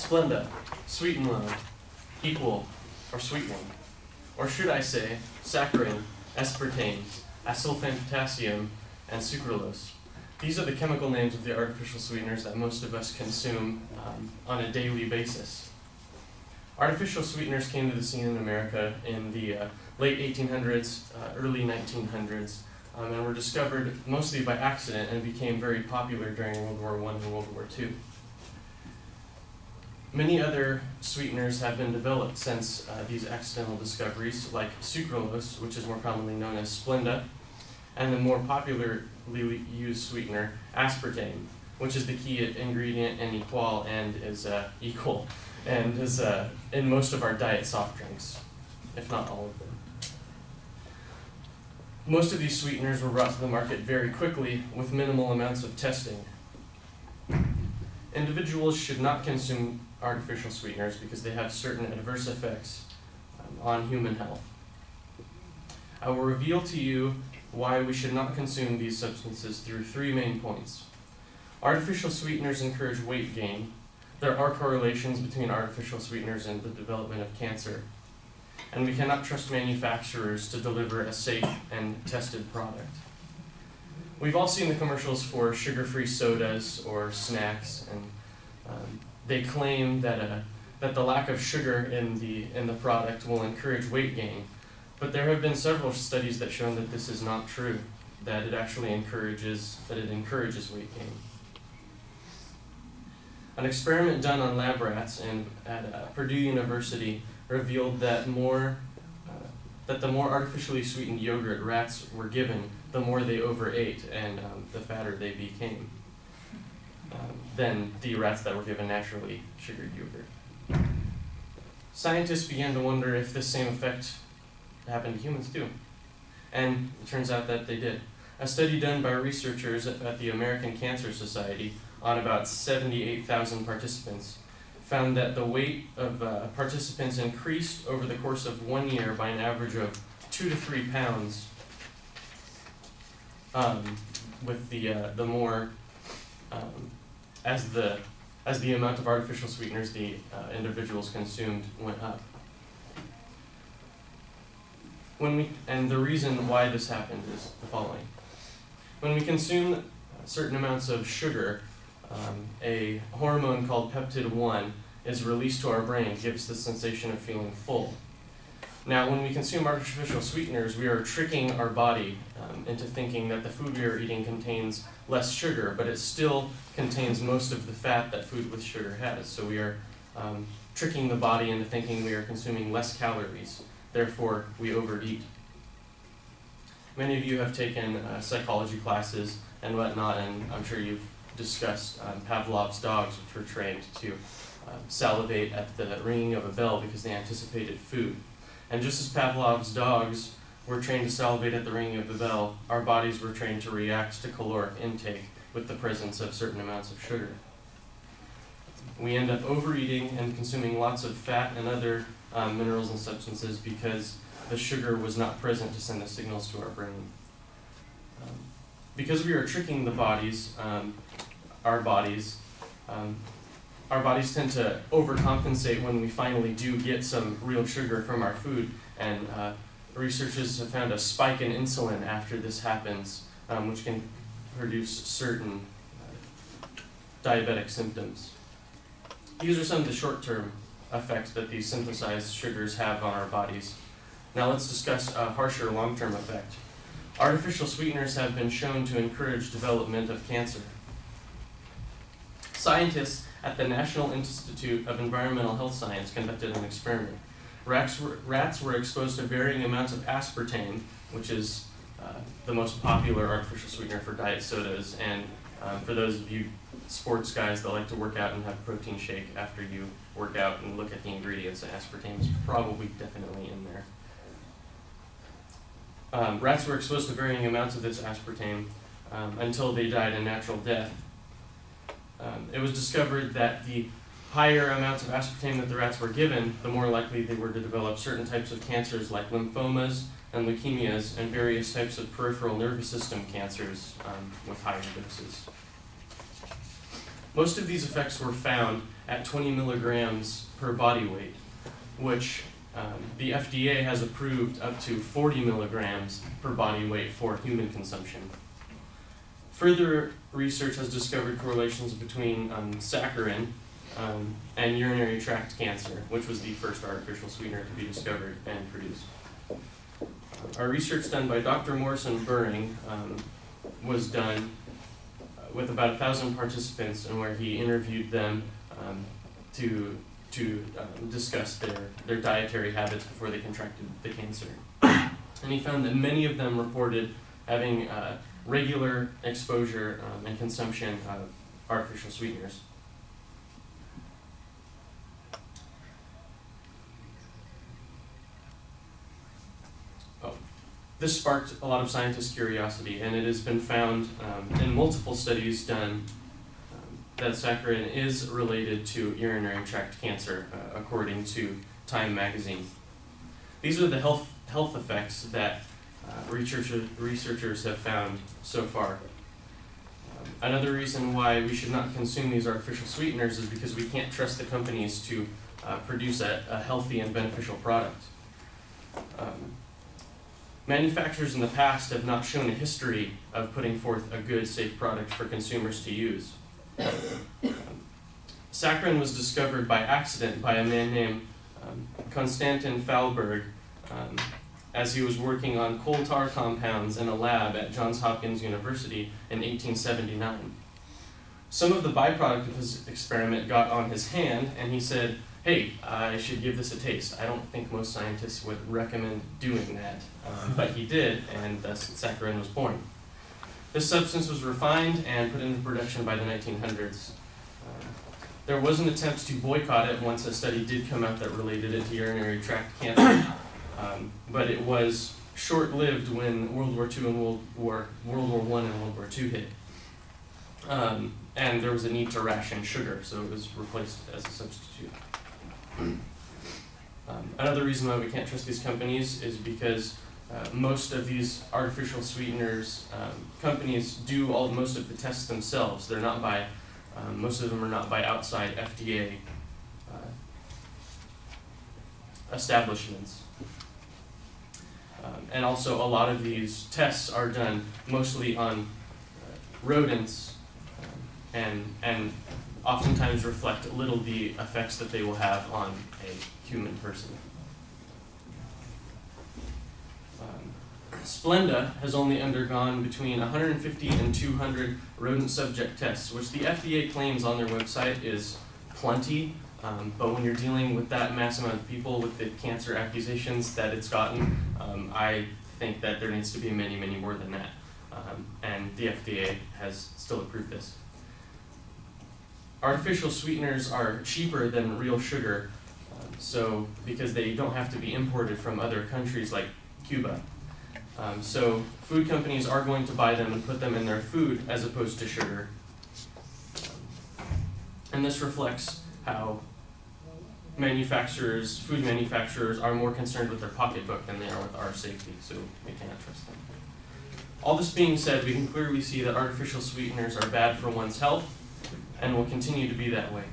Splenda, sweet and low, equal, or sweet one. Or should I say, saccharin, aspartame, acylfan potassium, and sucralose. These are the chemical names of the artificial sweeteners that most of us consume on a daily basis. Artificial sweeteners came to the scene in America in the late 1800s, early 1900s, and were discovered mostly by accident and became very popular during World War I and World War II. Many other sweeteners have been developed since these accidental discoveries, like sucralose, which is more commonly known as Splenda, and the more popularly used sweetener, aspartame, which is the key ingredient in Equal and is equal, and is in most of our diet soft drinks, if not all of them. Most of these sweeteners were brought to the market very quickly with minimal amounts of testing. Individuals should not consume artificial sweeteners because they have certain adverse effects on human health. I will reveal to you why we should not consume these substances through three main points. Artificial sweeteners encourage weight gain. There are correlations between artificial sweeteners and the development of cancer. And we cannot trust manufacturers to deliver a safe and tested product. We've all seen the commercials for sugar-free sodas or snacks, and they claim that the lack of sugar in the product will encourage weight gain. But there have been several studies that show that this is not true, that it actually encourages weight gain. An experiment done on lab rats at Purdue University revealed that the more artificially sweetened yogurt rats were given, the more they overate and the fatter they became than the rats that were given naturally sugared yogurt. Scientists began to wonder if this same effect happened to humans too, and it turns out that they did. A study done by researchers at the American Cancer Society on about 78,000 participants found that the weight of participants increased over the course of 1 year by an average of 2 to 3 pounds with the more as the amount of artificial sweeteners the individuals consumed went up. And the reason why this happened is the following. When we consume certain amounts of sugar, a hormone called peptide-1 is released to our brain, gives the sensation of feeling full. Now, when we consume artificial sweeteners, we are tricking our body into thinking that the food we are eating contains less sugar, but it still contains most of the fat that food with sugar has. So we are tricking the body into thinking we are consuming less calories. Therefore, we overeat. Many of you have taken psychology classes and whatnot, and I'm sure you've discussed Pavlov's dogs, which were trained to salivate at the ringing of a bell because they anticipated food. And just as Pavlov's dogs were trained to salivate at the ringing of the bell, our bodies were trained to react to caloric intake with the presence of certain amounts of sugar. We end up overeating and consuming lots of fat and other minerals and substances because the sugar was not present to send the signals to our brain. Because we are tricking the bodies, our bodies tend to overcompensate when we finally do get some real sugar from our food, and researchers have found a spike in insulin after this happens, which can produce certain diabetic symptoms. These are some of the short-term effects that these synthesized sugars have on our bodies. Now let's discuss a harsher long-term effect. Artificial sweeteners have been shown to encourage development of cancer. Scientists at the National Institute of Environmental Health Science conducted an experiment. Rats were exposed to varying amounts of aspartame, which is the most popular artificial sweetener for diet sodas, and for those of you sports guys that like to work out and have a protein shake after you work out and look at the ingredients, aspartame is probably definitely in there. Rats were exposed to varying amounts of this aspartame until they died a natural death. It was discovered that the higher amounts of aspartame that the rats were given, the more likely they were to develop certain types of cancers like lymphomas and leukemias and various types of peripheral nervous system cancers with higher doses. Most of these effects were found at 20 milligrams per body weight, which the FDA has approved up to 40 milligrams per body weight for human consumption. Further research has discovered correlations between saccharin and urinary tract cancer, which was the first artificial sweetener to be discovered and produced. Our research done by Dr. Morrison Buring was done with about 1,000 participants, and where he interviewed them to discuss their dietary habits before they contracted the cancer. And he found that many of them reported having regular exposure and consumption of artificial sweeteners. This sparked a lot of scientists' curiosity, and it has been found in multiple studies done that saccharin is related to urinary tract cancer, according to Time magazine. These are the health effects that researchers have found so far. Another reason why we should not consume these artificial sweeteners is because we can't trust the companies to produce a healthy and beneficial product. Manufacturers in the past have not shown a history of putting forth a good, safe product for consumers to use. Saccharin was discovered by accident by a man named Konstantin Fahlberg as he was working on coal tar compounds in a lab at Johns Hopkins University in 1879. Some of the byproduct of his experiment got on his hand, and he said, "Hey, I should give this a taste." I don't think most scientists would recommend doing that, but he did, and thus saccharin was born. This substance was refined and put into production by the 1900s. There was an attempt to boycott it once a study did come out that related it to urinary tract cancer, but it was short-lived when World War II and World War I and World War II hit. And there was a need to ration sugar, so it was replaced as a substitute. Another reason why we can't trust these companies is because most of these artificial sweeteners companies do most of the tests themselves. They're not by most of them are not by outside FDA establishments. And also, a lot of these tests are done mostly on rodents and oftentimes reflect little the effects that they will have on a human person. Splenda has only undergone between 150 and 200 rodent subject tests, which the FDA claims on their website is plenty, but when you're dealing with that mass amount of people with the cancer accusations that it's gotten, I think that there needs to be many, many more than that. And the FDA has still approved this. Artificial sweeteners are cheaper than real sugar, so because they don't have to be imported from other countries like Cuba. So food companies are going to buy them and put them in their food as opposed to sugar. And this reflects how food manufacturers are more concerned with their pocketbook than they are with our safety, so we cannot trust them. All this being said, we can clearly see that artificial sweeteners are bad for one's health and will continue to be that way.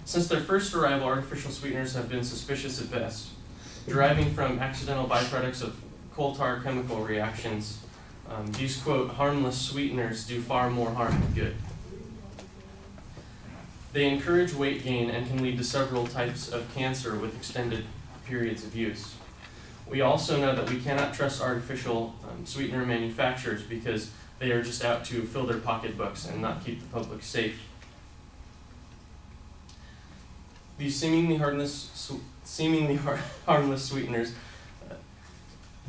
Since their first arrival, artificial sweeteners have been suspicious at best, deriving from accidental byproducts of coal tar chemical reactions. These, quote, harmless sweeteners do far more harm than good. They encourage weight gain and can lead to several types of cancer with extended periods of use. We also know that we cannot trust artificial sweetener manufacturers because they are just out to fill their pocketbooks and not keep the public safe. These seemingly harmless sweeteners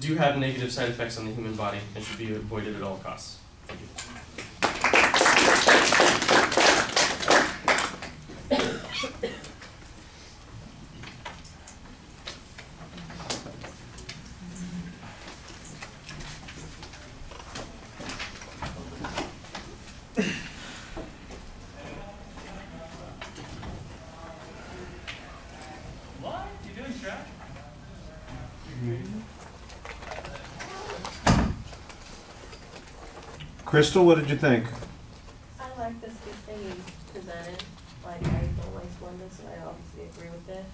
do have negative side effects on the human body and should be avoided at all costs. Thank you. What? You doing track? Crystal, what did you think? I like this good thing he presented, like, I don't like Splendus, and I obviously agree with it.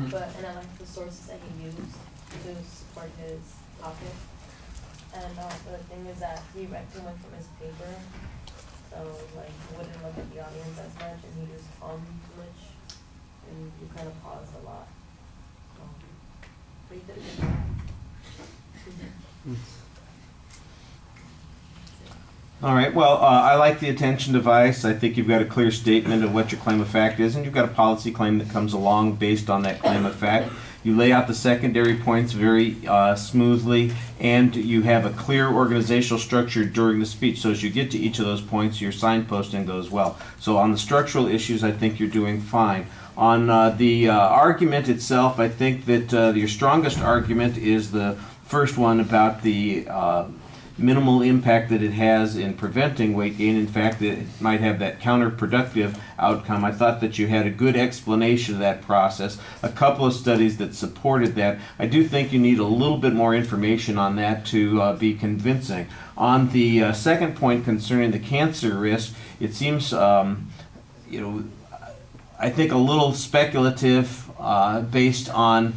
But, and I like the sources that he used to support his topic. And the thing is that he read too much from his paper, so like he wouldn't look at the audience as much, and he just too much, and you kind of pause a lot. But he did a good job. All right, well, I like the attention device. I think you've got a clear statement of what your claim of fact is, and you've got a policy claim that comes along based on that claim of fact. You lay out the secondary points very smoothly, and you have a clear organizational structure during the speech. So as you get to each of those points, your signposting goes well. So on the structural issues, I think you're doing fine. On the argument itself, I think that your strongest argument is the first one about the minimal impact that it has in preventing weight gain. In fact, it might have that counterproductive outcome. I thought that you had a good explanation of that process, a couple of studies that supported that. I do think you need a little bit more information on that to be convincing. On the second point concerning the cancer risk, it seems, you know, I think a little speculative based on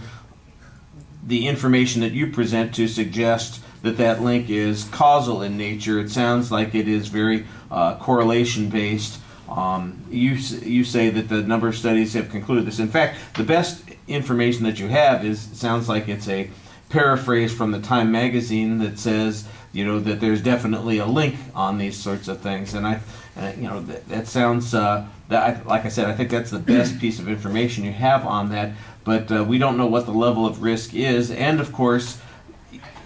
the information that you present to suggest that that link is causal in nature. It sounds like it is very correlation based. You say that the number of studies have concluded this. In fact, the best information that you have sounds like it's a paraphrase from the Time magazine that says, you know, that there's definitely a link on these sorts of things. And you know, that sounds like I said, I think that's the best piece of information you have on that. But we don't know what the level of risk is, and of course,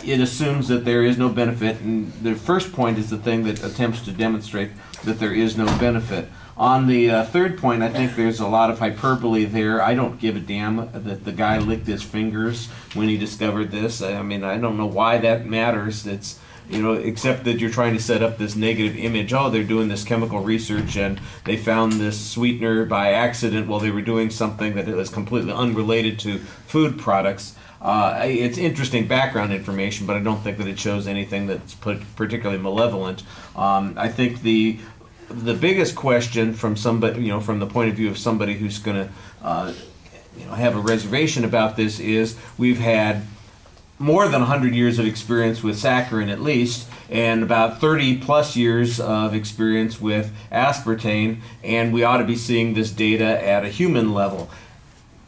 it assumes that there is no benefit, and the first point is the thing that attempts to demonstrate that there is no benefit. On the third point, I think there's a lot of hyperbole there. I don't give a damn that the guy licked his fingers when he discovered this. I mean, I don't know why that matters. It's, you know, except that you're trying to set up this negative image. Oh, they're doing this chemical research and they found this sweetener by accident while they were doing something that was completely unrelated to food products. It's interesting background information, but I don't think that it shows anything that's particularly malevolent. I think the biggest question from somebody, you know, from the point of view of somebody who's going to, you know, have a reservation about this is we've had more than 100 years of experience with saccharin at least, and about 30 plus years of experience with aspartame, and we ought to be seeing this data at a human level.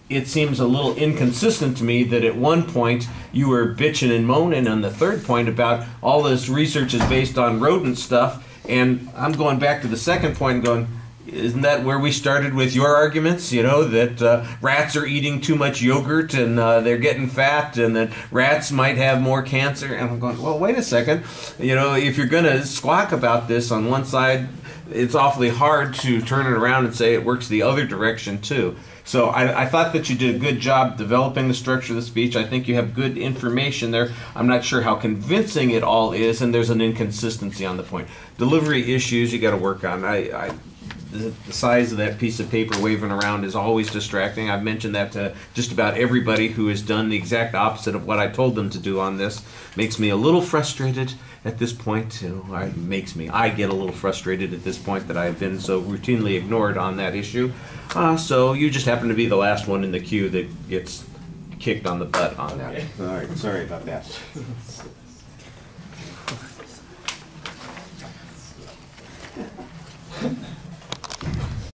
It seems a little inconsistent to me that at one point you were bitching and moaning on the third point about all this research is based on rodent stuff, and I'm going back to the second point and going, isn't that where we started with your arguments? You know, that rats are eating too much yogurt and they're getting fat, and that rats might have more cancer. And I'm going, well, wait a second. You know, if you're going to squawk about this on one side, it's awfully hard to turn it around and say it works the other direction too. So I thought that you did a good job developing the structure of the speech. I think you have good information there. I'm not sure how convincing it all is, and there's an inconsistency on the point. Delivery issues you got to work on. The size of that piece of paper waving around is always distracting. I've mentioned that to just about everybody who has done the exact opposite of what I told them to do on this. Makes me a little frustrated at this point. You know, I get a little frustrated at this point that I've been so routinely ignored on that issue. So you just happen to be the last one in the queue that gets kicked on the butt on that. All right, sorry about that.